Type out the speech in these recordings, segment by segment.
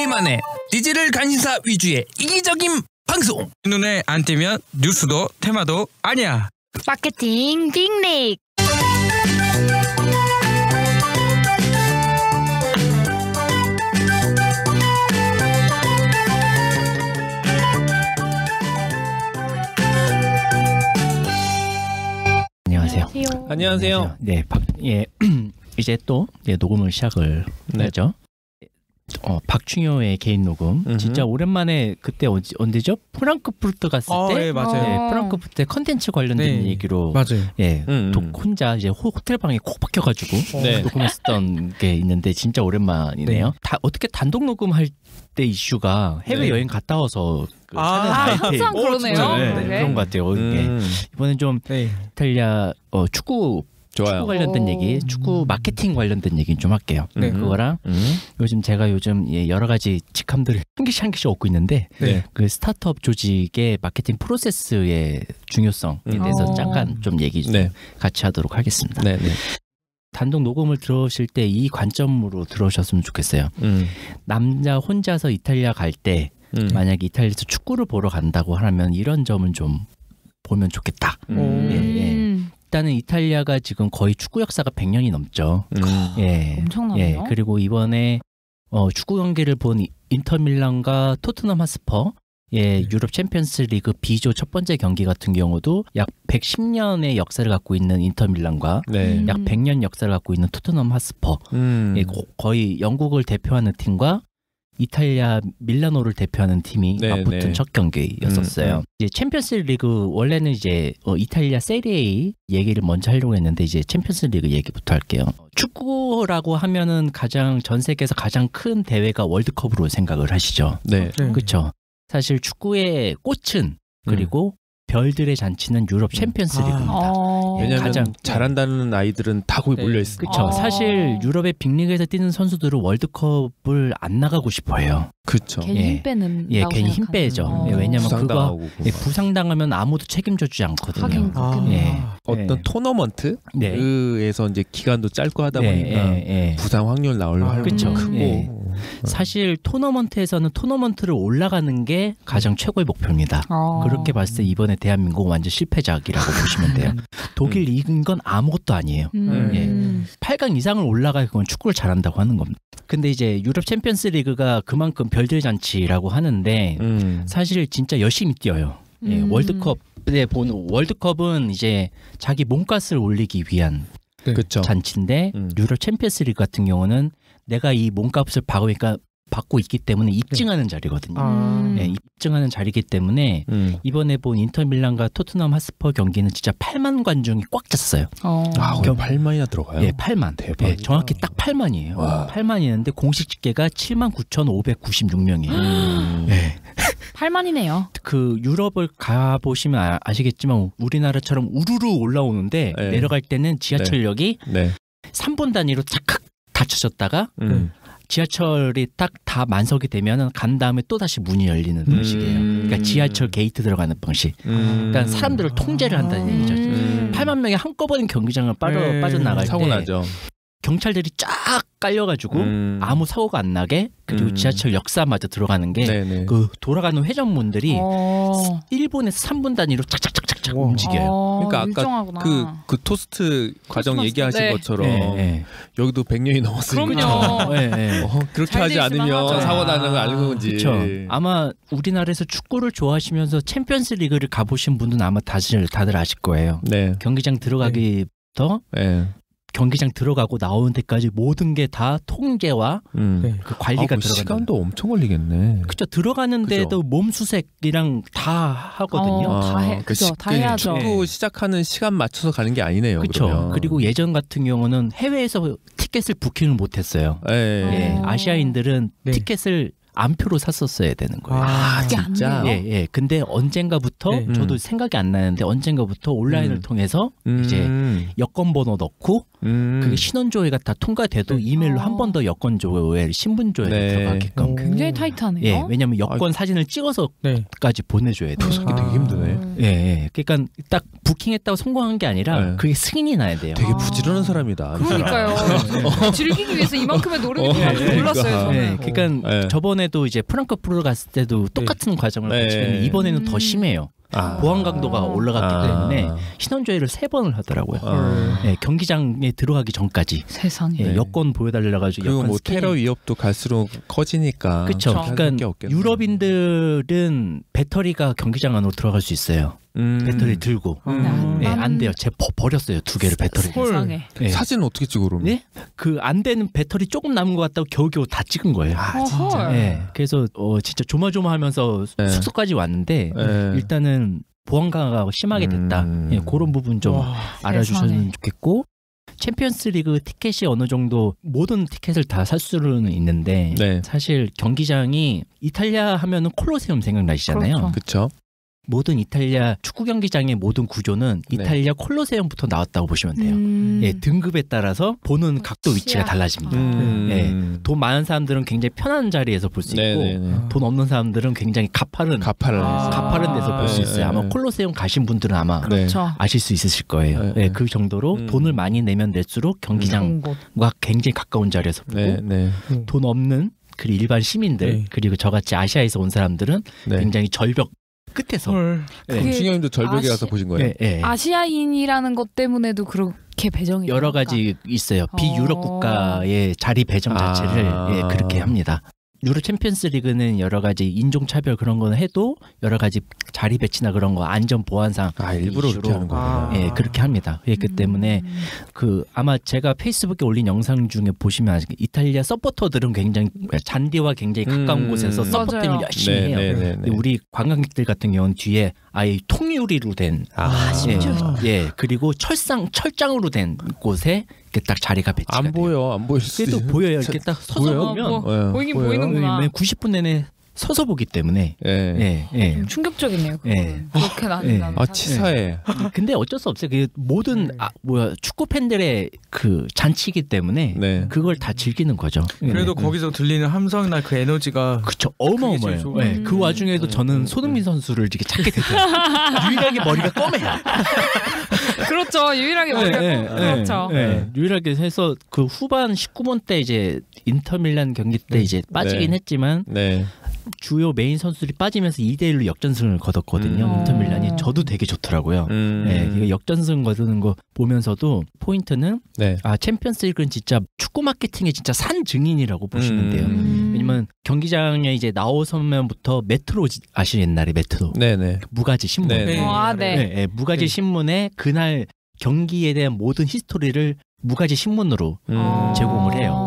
우리만의 디지털 간신사 위주의 이기적인 방송. 눈에 안 띄면 뉴스도 테마도 아니야. 마케팅 빅릭. 안녕하세요. 안녕하세요. 네, 이제 또 녹음을 시작을 하죠. 박충효의 개인 녹음. 진짜 오랜만에 그때 언제죠? 프랑크푸르트 갔을 때. 네, 맞아요. 네, 프랑크푸르트 컨텐츠 관련된 얘기로. 맞아요. 예, 혼자 이제 호텔 방에 콕 박혀가지고 녹음했었던 게 있는데 진짜 오랜만이네요. 어떻게 단독 녹음할 때 이슈가 해외 여행 갔다 와서 항상 그러네요. 그런 것 같아요. 이번엔 좀 이탈리아 축구 관련된 얘기, 축구 마케팅 관련된 얘기 좀 할게요. 그거랑 제가 요즘 여러 가지 직함들을 한 개씩 얻고 있는데 그 스타트업 조직의 마케팅 프로세스의 중요성에 대해서 잠깐 좀 얘기 좀 같이 하도록 하겠습니다. 단독 녹음을 들으실 때 이 관점으로 들으셨으면 좋겠어요. 남자 혼자서 이탈리아 갈 때 만약에 이탈리아에서 축구를 보러 간다고 하면 이런 점은 좀 보면 좋겠다. 일단은 이탈리아가 지금 거의 축구 역사가 100년이 넘죠. 엄청나네요. 그리고 이번에 축구 경기를 본 인터밀란과 토트넘 핫스퍼 유럽 챔피언스 리그 B조 첫 번째 경기 같은 경우도 약 110년의 역사를 갖고 있는 인터밀란과 약 100년 역사를 갖고 있는 토트넘 핫스퍼 거의 영국을 대표하는 팀과 이탈리아 밀라노를 대표하는 팀이 맞붙은 첫 경기였었어요. 이제 챔피언스 리그 원래는 이제 이탈리아 세리에 얘기를 먼저 하려고 했는데 이제 챔피언스 리그 얘기부터 할게요. 축구라고 하면은 전 세계에서 가장 큰 대회가 월드컵으로 생각을 하시죠. 그렇죠. 사실 축구의 꽃은 그리고 별들의 잔치는 유럽 챔피언스 리그입니다. 왜냐하면 가장 잘한다는 아이들은 다 거기 몰려 있어요. 그렇죠. 사실 유럽의 빅리그에서 뛰는 선수들은 월드컵을 안 나가고 싶어해요. 그렇죠. 괜히 힘 빼는. 괜히 힘 빼죠. 왜냐하면 그거 부상당하면 아무도 책임져주지 않거든요. 어떤 토너먼트에서 이제 기간도 짧고 하다 보니까 부상 확률 나올 확률이 크고. 사실 토너먼트에서는 토너먼트를 올라가는 게 가장 최고의 목표입니다. 그렇게 봤을 때 이번에 대한민국은 완전 실패작이라고 보시면 돼요. 독일 이긴 건 아무것도 아니에요. 8강 이상을 올라가야 그건 축구를 잘한다고 하는 겁니다. 근데 이제 유럽 챔피언스 리그가 그만큼 별들 잔치라고 하는데 사실 진짜 열심히 뛰어요. 월드컵은 이제 자기 몸값을 올리기 위한 잔치인데 유럽 챔피언스 리그 같은 경우는 내가 이 몸값을 받고 있기 때문에 입증하는 자리거든요. 입증하는 자리이기 때문에 이번에 본 인터밀란과 토트넘 핫스퍼 경기는 진짜 8만 관중이 꽉 찼어요. 8만이나 들어가요? 8만. 정확히 딱 8만이에요. 8만이었는데 공식 집계가 79,596명이에요. 8만이네요. 그 유럽을 가보시면 아시겠지만 우리나라처럼 우르르 올라오는데 내려갈 때는 지하철역이 3분 단위로 착각 닫혀졌다가 지하철이 딱 다 만석이 되면은 간 다음에 또 다시 문이 열리는 방식이에요. 그러니까 지하철 게이트 들어가는 방식. 그러니까 사람들을 통제를 한다는 얘기죠. 8만 명이 한꺼번에 경기장을 빠져나갈 때 사고 나죠. 경찰들이 쫙 깔려가지고 아무 사고가 안 나게 그리고 지하철 역사마저 들어가는 게 그 돌아가는 회전문들이 1분에서 3분 단위로 착착착착 움직여요. 그러니까 아까 그 토스트 과정 얘기하신 것처럼 여기도 100년이 넘었으니까 그렇게 하지 않으면 사고 나는 걸 알고 건지. 그렇죠. 아마 우리나라에서 축구를 좋아하시면서 챔피언스 리그를 가보신 분들은 아마 다들 아실 거예요. 경기장 들어가기부터 경기장 들어가고 나오는 데까지 모든 게 다 통제와 그 관리가 들어간다. 시간도 엄청 걸리겠네. 그렇죠. 들어가는데도 몸 수색이랑 다 하거든요. 다 해야죠. 축구 시작하는 시간 맞춰서 가는 게 아니네요. 그렇죠. 그리고 예전 같은 경우는 해외에서 티켓을 부킹을 못했어요. 아시아인들은 티켓을 암표로 샀었어야 되는 거예요. 진짜? 근데 언젠가부터 저도 생각이 안 나는데 언젠가부터 온라인을 통해서 이제 여권 번호 넣고 그게 신원조회가 다 통과돼도 이메일로 한 번 더 여권 조회, 신분 조회가 들어가게끔. 굉장히 타이트하네요. 왜냐하면 여권 사진을 찍어서까지 보내줘야 돼요. 도착이 되게 힘드네. 예. 그러니까 딱 부킹했다고 성공한 게 아니라 그게 승인이 나야 돼요. 되게 부지런한 사람이다. 그러니까요. 즐기기 위해서 이만큼의 노력이 필요한지 몰랐어요. 저는. 그러니까 저번에도 이제 프랑크푸르트 갔을 때도 똑같은 과정을 거치는데 이번에는 더 심해요. 보안 강도가 올라갔기 때문에 신원조회를 3번을 하더라고요. 경기장에 들어가기 전까지. 세상에. 여권 보여달라 가지고. 그리고 뭐 테러 위협도 갈수록 커지니까. 그렇죠. 그러니까 유럽인들은 배터리가 경기장 안으로 들어갈 수 있어요. 배터리 들고. 안 돼요. 제가 버렸어요. 2개를 배터리. 세상에. 사진은 어떻게 찍어 그러면? 네? 그 안 되는 배터리 조금 남은 것 같다고 겨우겨우 다 찍은 거예요. 진짜. 그래서 진짜 조마조마하면서 숙소까지 왔는데 일단은 보안 강화가 심하게 됐다. 그런 부분 좀 알아주셨으면 좋겠고. 챔피언스리그 티켓이 어느 정도 모든 티켓을 다 살 수는 있는데 사실 경기장이 이탈리아 하면은 콜로세움 생각나시잖아요. 그렇죠. 모든 이탈리아 축구 경기장의 모든 구조는 이탈리아 콜로세움부터 나왔다고 보시면 돼요. 등급에 따라서 보는 각도 위치가 달라집니다. 돈 많은 사람들은 굉장히 편한 자리에서 볼 수 있고 돈 없는 사람들은 굉장히 가파른 데서 볼 수 있어요. 아마 콜로세움 가신 분들은 아마 아실 수 있으실 거예요. 그 정도로 돈을 많이 내면 낼수록 경기장과 굉장히 가까운 자리에서 보고 돈 없는 그리고 일반 시민들 그리고 저같이 아시아에서 온 사람들은 굉장히 절벽 끝에서. 중형님도 절벽에 가서 보신 거예요? 아시아인이라는 것 때문에도 그렇게 배정이 여러 가지 있어요. 비유럽 국가의 자리 배정 자체를 그렇게 합니다. 유럽 챔피언스 리그는 여러 가지 인종차별 그런 거는 해도 여러 가지 자리 배치나 그런 거 안전 보안상 일부러 그렇게 하는 거예요. 그렇게 합니다. 그렇기 때문에 아마 제가 페이스북에 올린 영상 중에 보시면 이탈리아 서포터들은 굉장히 잔디와 굉장히 가까운 곳에서 서포팅을 열심히 해요. 근데 우리 관광객들 같은 경우는 뒤에 아예 통유리로 된 그리고 철장으로 된 곳에 딱 자리가 배치가 돼요. 안 보일 수 그래도 보여요. 이렇게 딱 서서 보면 보이긴 보이는구나. 90분 내내 서서 보기 때문에 좀 충격적이네요. 그렇게 나는 치사해. 근데 어쩔 수 없어요. 그 모든 축구 팬들의 그 잔치이기 때문에 그걸 다 즐기는 거죠. 그래도 거기서 들리는 함성이나 그 에너지가 그쵸 어마어마해요. 그 와중에도 저는 손흥민 선수를 이렇게 찾게 되더라고요. 유일하게 머리가 검해요. 그렇죠. 유일하게 머리가 그렇죠. 유일하게 해서 그 후반 19분 때 이제 인터밀란 경기 때 이제 빠지긴 했지만 주요 메인 선수들이 빠지면서 2대1로 역전승을 거뒀거든요. 인터밀란이 저도 되게 좋더라고요. 역전승 거두는 거 보면서도 포인트는 챔피언스리그는 진짜 축구 마케팅의 진짜 산 증인이라고 보시면 돼요. 왜냐면 경기장에 이제 나오서면부터 메트로 아시는 옛날에 메트로 무가지 신문 무가지 신문에 그날 경기에 대한 모든 히스토리를 무가지 신문으로 제공을 해요.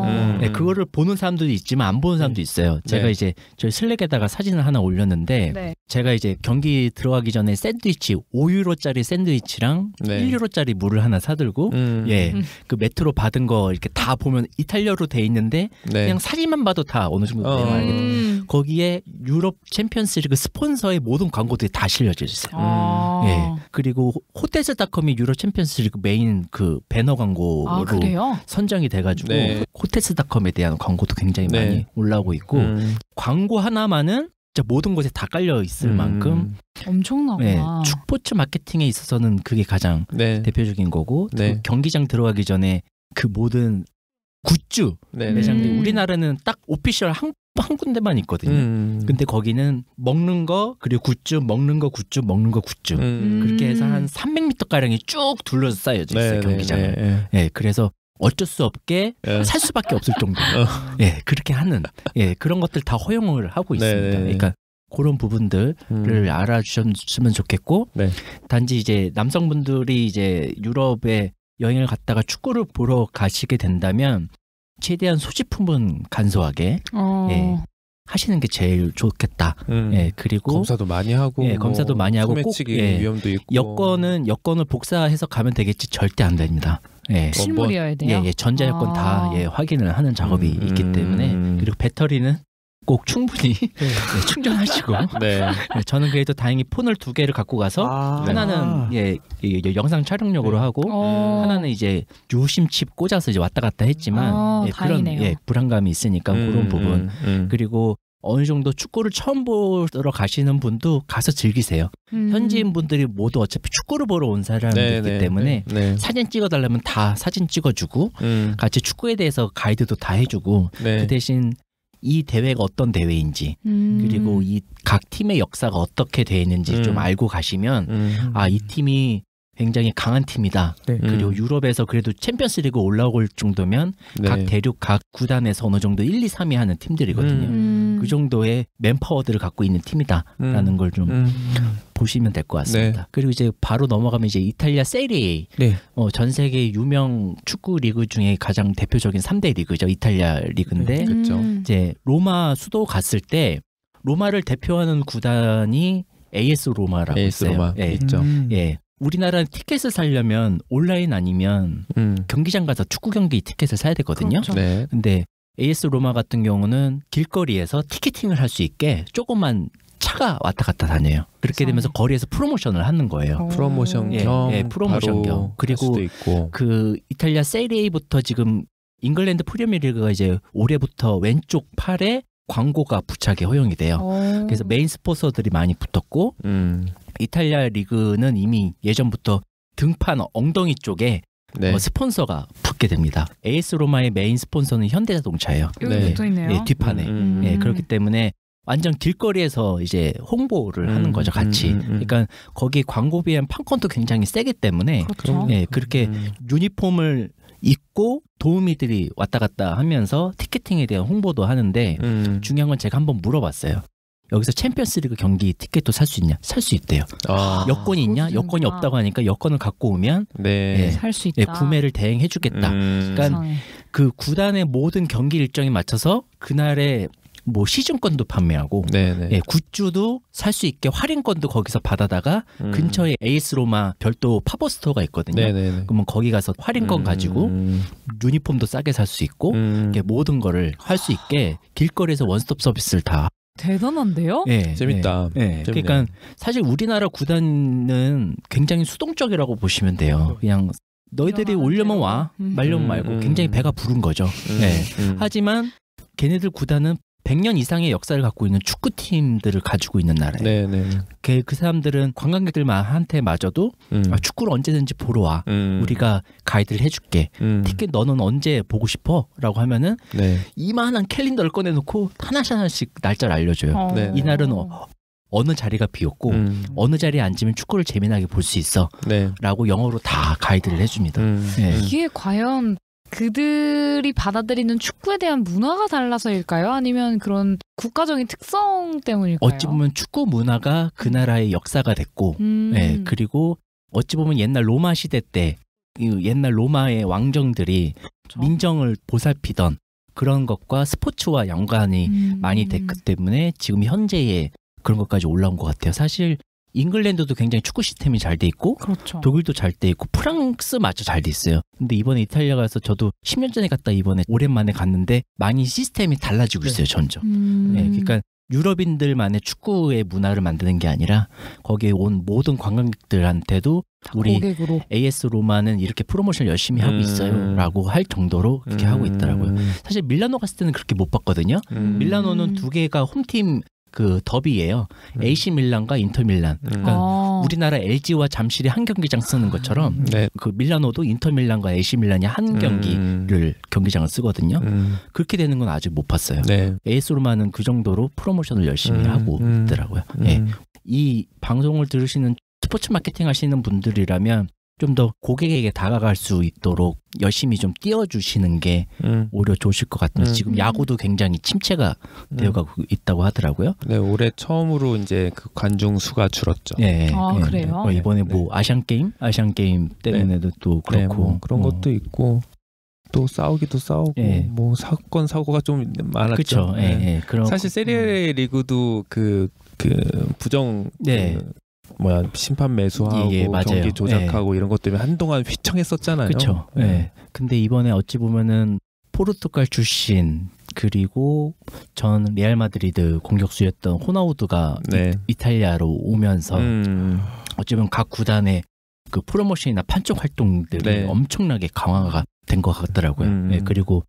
그거를 보는 사람들도 있지만 안 보는 사람도 있어요. 제가 이제 저희 슬랙에다가 사진을 하나 올렸는데 제가 이제 경기 들어가기 전에 샌드위치 5유로짜리 샌드위치랑 1유로짜리 물을 하나 사들고 그 메트로 받은 거 이렇게 다 보면 이탈리아로 돼 있는데 그냥 사진만 봐도 다 어느 정도 알겠다. 거기에 유럽 챔피언스리그 스폰서의 모든 광고들이 다 실려져 있어요. 그리고 호텔스닷컴이 유럽 챔피언스리그 메인 그 배너 광고 선정이 돼가지고 호텔스닷컴에 대한 광고도 굉장히 많이 올라오고 있고 광고 하나만은 진짜 모든 곳에 다 깔려 있을 만큼 엄청나구나. 축포츠 마케팅에 있어서는 그게 가장 대표적인 거고 그 경기장 들어가기 전에 그 모든 굿즈 매장들 우리나라는 딱 오피셜 한 군데만 있거든요. 근데 거기는 먹는 거 그리고 굿즈 먹는 거 굿즈 그렇게 해서 한 300m 가량이 쭉 둘러서 쌓여져 있어요. 경기장을. 그래서 어쩔 수 없게 살 수밖에 없을 정도로 그렇게 하는 그런 것들 다 허용을 하고 있습니다. 그러니까 그런 부분들을 알아주셨으면 좋겠고 단지 이제 남성분들이 이제 유럽에 여행을 갔다가 축구를 보러 가시게 된다면 최대한 소지품은 간소하게 하시는 게 제일 좋겠다. 그리고 검사도 많이 하고 검사도 많이 하고 꼭 위험도 있고 여권을 복사해서 가면 되겠지 절대 안 됩니다. 실물이어야 돼요. 전자여권 다 확인을 하는 작업이 있기 때문에 그리고 배터리는 꼭 충분히 충전하시고 저는 그래도 다행히 폰을 2개를 갖고 가서 하나는 영상 촬영용으로 하고 하나는 이제 유심 칩 꽂아서 이제 왔다 갔다 했지만 그런 불안감이 있으니까 그런 부분 그리고 어느 정도 축구를 처음 보러 가시는 분도 가서 즐기세요. 현지인 분들이 모두 어차피 축구를 보러 온 사람들이기 때문에 사진 찍어달라면 다 사진 찍어주고 같이 축구에 대해서 가이드도 다 해주고 그 대신 이 대회가 어떤 대회인지 그리고 이 각 팀의 역사가 어떻게 되어 있는지 좀 알고 가시면 아, 이 팀이 굉장히 강한 팀이다. 그리고 유럽에서 그래도 챔피언스리그 올라올 정도면 각 대륙 각 구단에서 어느 정도 1, 2, 3위 하는 팀들이거든요. 그 정도의 맨파워들을 갖고 있는 팀이다라는 걸 좀 보시면 될 것 같습니다. 그리고 이제 바로 넘어가면 이제 이탈리아 세리에 전 세계 유명 축구 리그 중에 가장 대표적인 3대 리그죠. 이탈리아 리그인데 이제 로마 수도 갔을 때 로마를 대표하는 구단이 AS 로마라고 있어요. 있죠. 우리나라 티켓을 사려면 온라인 아니면 경기장 가서 축구 경기 티켓을 사야 되거든요. 그렇죠. 근데 AS 로마 같은 경우는 길거리에서 티켓팅을 할 수 있게 조그만 차가 왔다 갔다 다녀요. 그렇게 되면서 거리에서 프로모션을 하는 거예요. 프로모션 겸 프로모션 겸. 그리고 그 이탈리아 세리에부터 지금 잉글랜드 프리미어리그가 이제 올해부터 왼쪽 팔에 광고가 부착이 허용이 돼요. 그래서 메인 스폰서들이 많이 붙었고 이탈리아 리그는 이미 예전부터 등판 엉덩이 쪽에 스폰서가 붙게 됩니다. AS 로마의 메인 스폰서는 현대자동차예요. 여기 붙어있네요. 뒷판에. 그렇기 때문에 완전 길거리에서 이제 홍보를 하는 거죠, 같이. 그러니까 거기 광고비엔 판권도 굉장히 세기 때문에 그렇게 유니폼을 입고 도우미들이 왔다 갔다 하면서 티켓팅에 대한 홍보도 하는데 중요한 건 제가 한번 물어봤어요. 여기서 챔피언스리그 경기 티켓도 살 수 있냐? 살 수 있대요. 여권이 있냐? 여권이 없다고 하니까 여권을 갖고 오면 살 수 있다. 구매를 대행해주겠다. 그러니까 그 구단의 모든 경기 일정에 맞춰서 그날의 뭐 시즌권도 판매하고 굿즈도 살 수 있게 할인권도 거기서 받아다가 근처에 AS 로마 별도 팝업 스토어가 있거든요. 그러면 거기 가서 할인권 가지고 유니폼도 싸게 살 수 있고 모든 거를 할 수 있게 길거리에서 원스톱 서비스를 다. 대단한데요? 재밌다. 그러니까 사실 우리나라 구단은 굉장히 수동적이라고 보시면 돼요. 그냥 너희들이 오려면 와, 말려면 말고 굉장히 배가 부른 거죠. 하지만 걔네들 구단은 100년 이상의 역사를 갖고 있는 축구팀들을 가지고 있는 나라예요. 그 사람들은 관광객들한테 마저도 축구를 언제든지 보러 와. 우리가 가이드를 해줄게. 티켓 너는 언제 보고 싶어? 라고 하면은 이만한 캘린더를 꺼내놓고 하나씩 날짜를 알려줘요. 이날은 어느 자리가 비었고 어느 자리에 앉으면 축구를 재미나게 볼 수 있어. 라고 영어로 다 가이드를 해줍니다. 이게 과연 그들이 받아들이는 축구에 대한 문화가 달라서일까요? 아니면 그런 국가적인 특성 때문일까요? 어찌 보면 축구 문화가 그 나라의 역사가 됐고 그리고 어찌 보면 옛날 로마 시대 때 옛날 로마의 왕정들이 민정을 보살피던 그런 것과 스포츠와 연관이 많이 됐기 때문에 지금 현재의 그런 것까지 올라온 것 같아요. 사실 잉글랜드도 굉장히 축구 시스템이 잘 돼 있고 독일도 잘 돼 있고 프랑스마저 잘 돼 있어요. 근데 이번에 이탈리아 가서 저도 10년 전에 갔다 이번에 오랜만에 갔는데 많이 시스템이 달라지고 있어요. 점점. 그러니까 유럽인들만의 축구의 문화를 만드는 게 아니라 거기에 온 모든 관광객들한테도 우리 고객으로. AS 로마는 이렇게 프로모션 열심히 하고 있어요 라고 할 정도로 그렇게 하고 있더라고요. 사실 밀라노 갔을 때는 그렇게 못 봤거든요. 밀라노는 두 개가 홈팀 그 더비예요. AC 밀란과 인터 밀란. 그러니까 우리나라 LG와 잠실이 한 경기장 쓰는 것처럼 그 밀라노도 인터 밀란과 AC 밀란이 한 경기장을 쓰거든요. 그렇게 되는 건 아직 못 봤어요. AS 로마는 그 정도로 프로모션을 열심히 하고 있더라고요. 이 방송을 들으시는 스포츠 마케팅 하시는 분들이라면 좀 더 고객에게 다가갈 수 있도록 열심히 좀 띄워주시는 게 오히려 좋으실 것 같아요. 지금 야구도 굉장히 침체가 되어가고 있다고 하더라고요. 올해 처음으로 이제 그 관중 수가 줄었죠. 그래요? 이번에 뭐 아시안 게임 때문에도 또 그렇고 뭐 그런 것도 있고 또 싸우기도 싸우고 뭐 사건 사고가 좀 많았죠. 그렇죠. 사실 세리에 리그도 그 부정 심판 매수하고 경기 조작하고 이런 것 때문에 한동안 휘청했었잖아요. 그렇죠. 근데 이번에 어찌 보면은 포르투갈 출신 그리고 전 레알 마드리드 공격수였던 호나우두가 이탈리아로 오면서 어찌 보면 각 구단의 그 프로모션이나 판촉 활동들이 엄청나게 강화가 된 것 같더라고요. 그리고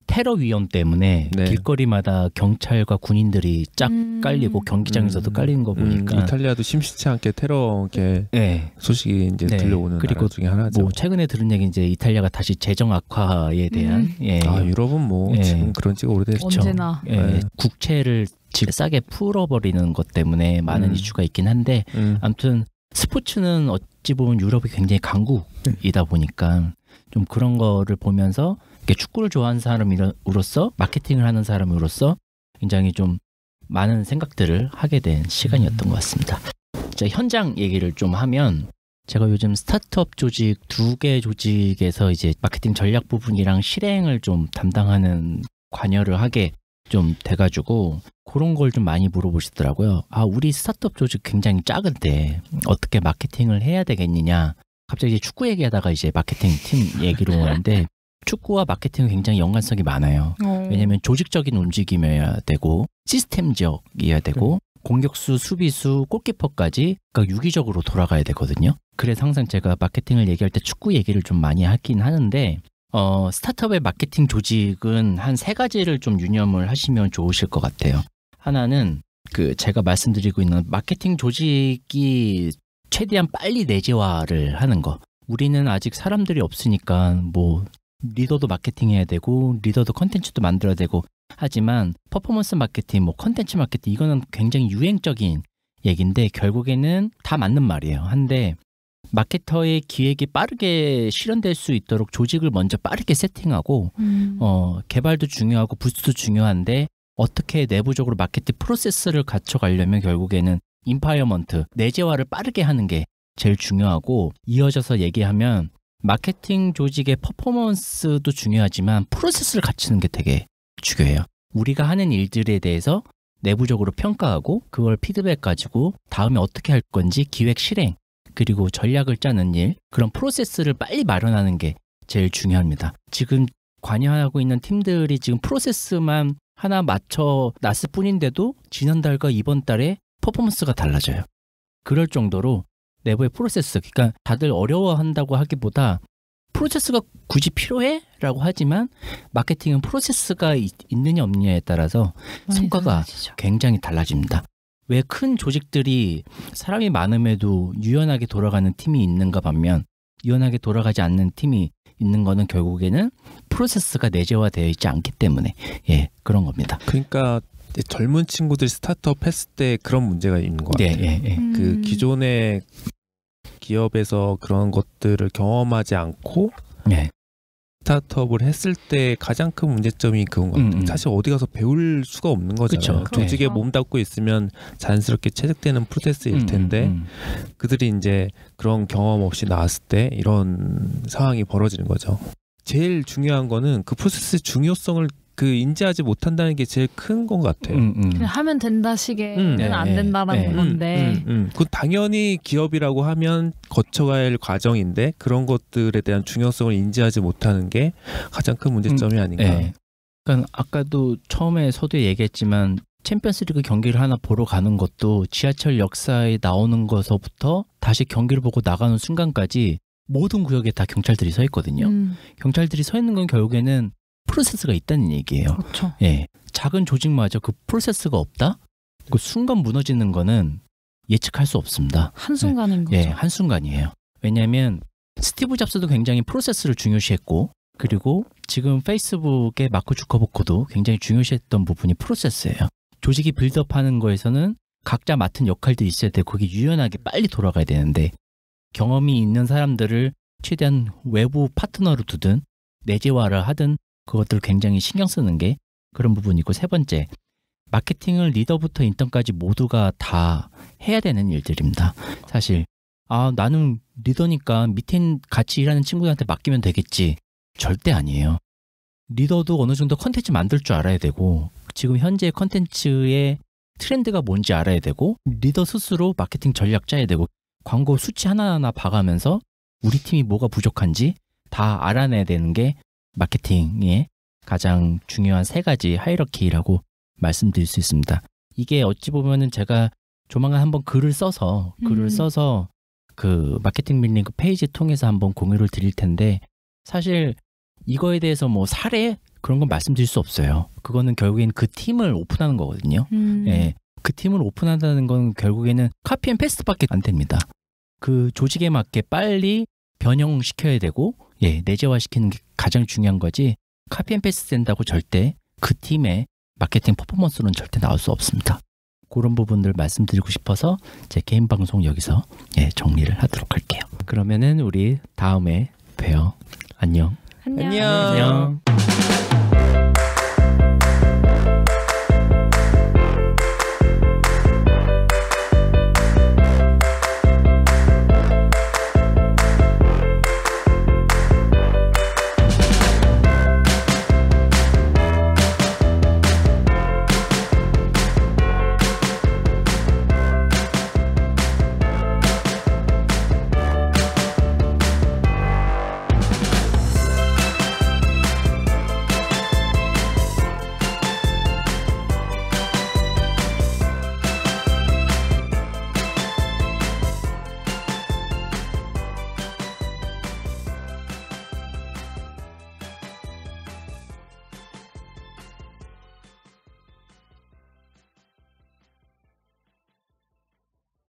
테러 위험 때문에 네. 길거리마다 경찰과 군인들이 쫙 깔리고 경기장에서도 깔리는 거 보니까 이탈리아도 심심치 않게 테러 네. 소식이 이제 들려오는 그리고 나라 중에 하나죠. 뭐 최근에 들은 얘기 이제 이탈리아가 다시 재정 악화에 대한 유럽은 뭐 지금 그런 지가 오래됐죠. 언제나 국채를 지금 싸게 풀어버리는 것 때문에 많은 이슈가 있긴 한데 아무튼 스포츠는 어찌 보면 유럽이 굉장히 강국이다 보니까 좀 그런 거를 보면서 축구를 좋아하는 사람으로서 마케팅을 하는 사람으로서 굉장히 좀 많은 생각들을 하게 된 시간이었던 것 같습니다. 자, 현장 얘기를 좀 하면 제가 요즘 스타트업 조직 2개 조직에서 이제 마케팅 전략 부분이랑 실행을 좀 담당하는 관여를 하게 좀 돼가지고 그런 걸 좀 많이 물어보시더라고요. 우리 스타트업 조직 굉장히 작은데 어떻게 마케팅을 해야 되겠느냐. 갑자기 이제 축구 얘기하다가 이제 마케팅 팀 얘기로 오는데 축구와 마케팅은 굉장히 연관성이 많아요. 왜냐하면 조직적인 움직임이어야 되고 시스템적이어야 되고 공격수, 수비수, 골키퍼까지 그러니까 유기적으로 돌아가야 되거든요. 그래서 항상 제가 마케팅을 얘기할 때 축구 얘기를 좀 많이 하긴 하는데 스타트업의 마케팅 조직은 한 3가지를 좀 유념을 하시면 좋으실 것 같아요. 하나는 제가 말씀드리고 있는 마케팅 조직이 최대한 빨리 내재화를 하는 거. 우리는 아직 사람들이 없으니까 뭐 리더도 마케팅해야 되고 리더도 컨텐츠도 만들어야 되고 하지만 퍼포먼스 마케팅, 뭐 컨텐츠 마케팅 이거는 굉장히 유행적인 얘기인데 결국에는 다 맞는 말이에요. 한데 마케터의 기획이 빠르게 실현될 수 있도록 조직을 먼저 빠르게 세팅하고 개발도 중요하고 부스도 중요한데 어떻게 내부적으로 마케팅 프로세스를 갖춰가려면 결국에는 인파이어먼트, 내재화를 빠르게 하는 게 제일 중요하고 이어져서 얘기하면 마케팅 조직의 퍼포먼스도 중요하지만 프로세스를 갖추는 게 되게 중요해요. 우리가 하는 일들에 대해서 내부적으로 평가하고 그걸 피드백 가지고 다음에 어떻게 할 건지 기획 실행 그리고 전략을 짜는 일 그런 프로세스를 빨리 마련하는 게 제일 중요합니다. 지금 관여하고 있는 팀들이 지금 프로세스만 하나 맞춰 놨을 뿐인데도 지난달과 이번 달에 퍼포먼스가 달라져요. 그럴 정도로 내부의 프로세스, 그러니까 다들 어려워한다고 하기보다 프로세스가 굳이 필요해? 라고 하지만 마케팅은 프로세스가 있느냐 없느냐에 따라서 성과가 달라지죠. 굉장히 달라집니다. 왜 큰 조직들이 사람이 많음에도 유연하게 돌아가는 팀이 있는가 반면 유연하게 돌아가지 않는 팀이 있는 거는 결국에는 프로세스가 내재화되어 있지 않기 때문에 그런 겁니다. 그러니까 젊은 친구들이 스타트업 했을 때 그런 문제가 있는 것 같아요. 그 기존의 기업에서 그런 것들을 경험하지 않고 스타트업을 했을 때 가장 큰 문제점이 그건 것 같아요. 사실 어디 가서 배울 수가 없는 거잖아요. 그쵸. 조직에 몸담고 있으면 자연스럽게 체득되는 프로세스일 텐데 그들이 이제 그런 경험 없이 나왔을 때 이런 상황이 벌어지는 거죠. 제일 중요한 거는 그 프로세스의 중요성을 인지하지 못한다는 게 제일 큰 건 같아요. 그냥 하면 된다 식에는 안 된다라는 건데. 그 당연히 기업이라고 하면 거쳐가야 할 과정인데 그런 것들에 대한 중요성을 인지하지 못하는 게 가장 큰 문제점이 아닌가. 그러니까 아까도 처음에 서두에 얘기했지만 챔피언스리그 경기를 하나 보러 가는 것도 지하철 역사에 나오는 것서부터 다시 경기를 보고 나가는 순간까지 모든 구역에 다 경찰들이 서 있거든요. 경찰들이 서 있는 건 결국에는 프로세스가 있다는 얘기예요. 그렇죠. 작은 조직마저 그 프로세스가 없다? 그 순간 무너지는 거는 예측할 수 없습니다. 한순간인 거죠. 한순간이에요. 왜냐하면 스티브 잡스도 굉장히 프로세스를 중요시했고 그리고 지금 페이스북의 마크 주커버커도 굉장히 중요시했던 부분이 프로세스예요. 조직이 빌드업하는 거에서는 각자 맡은 역할들이 있어야 되고 그게 유연하게 빨리 돌아가야 되는데 경험이 있는 사람들을 최대한 외부 파트너로 두든 내재화를 하든 그것들을 굉장히 신경 쓰는 게 그런 부분이고 세 번째, 마케팅을 리더부터 인턴까지 모두가 다 해야 되는 일들입니다. 사실 나는 리더니까 밑에 같이 일하는 친구들한테 맡기면 되겠지. 절대 아니에요. 리더도 어느 정도 컨텐츠 만들 줄 알아야 되고 지금 현재 컨텐츠의 트렌드가 뭔지 알아야 되고 리더 스스로 마케팅 전략 짜야 되고 광고 수치 하나하나 봐가면서 우리 팀이 뭐가 부족한지 다 알아내야 되는 게 마케팅의 가장 중요한 3가지 하이러키라고 말씀드릴 수 있습니다. 이게 어찌 보면은 제가 조만간 한번 글을 써서 그 마케팅 밀링크 페이지 통해서 한번 공유를 드릴 텐데 사실 이거에 대해서 뭐 사례 그런 건 말씀드릴 수 없어요. 그거는 결국엔 그 팀을 오픈하는 거거든요. 예, 그 팀을 오픈한다는 건 결국에는 카피 앤 패스트밖에 안 됩니다. 그 조직에 맞게 빨리 변형시켜야 되고 내재화시키는 게 가장 중요한 거지 카피 앤 패스트 된다고 절대 그 팀의 마케팅 퍼포먼스로는 절대 나올 수 없습니다. 그런 부분들 말씀드리고 싶어서 제 개인 방송 여기서 정리를 하도록 할게요. 그러면은 우리 다음에 봬요. 안녕. 안녕. 안녕.